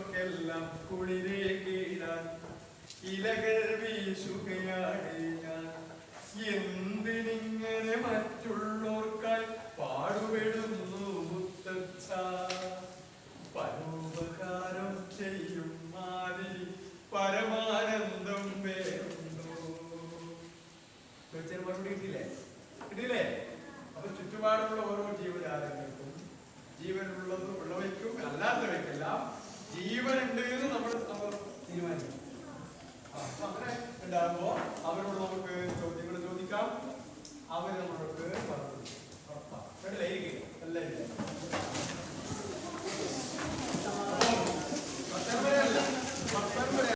മനുഷ്യർക്കെല്ലാം കുളിരേ കീഴാൻ ഇലകൾ വീശുകയാണ് ഞാൻ. എന്തിനിങ്ങനെ മറ്റുള്ളവർക്കായി പാടുപെടുന്നു മുത്തച്ഛ? പരോപകാരം ചെയ്യും മാതിരി പരമാനന്ദം വേറുണ്ടോ? ചോദിച്ചതിന് മറുപടി കിട്ടിയില്ലേ? കിട്ടിയില്ലേ? അപ്പൊ ചുറ്റുപാടുള്ള ഓരോ ജീവജാലങ്ങൾക്കും, ഉള്ളവയ്ക്കും അല്ലാത്തവയ്ക്കെല്ലാം ജീവനുണ്ട് എന്ന് നമ്മൾ തീരുമാനിക്കും. അപ്പൊ അങ്ങനെ ഉണ്ടാകുമ്പോ അവരോട് നമുക്ക് ചോദ്യങ്ങൾ ചോദിക്കാം. അവർ നമ്മളോട്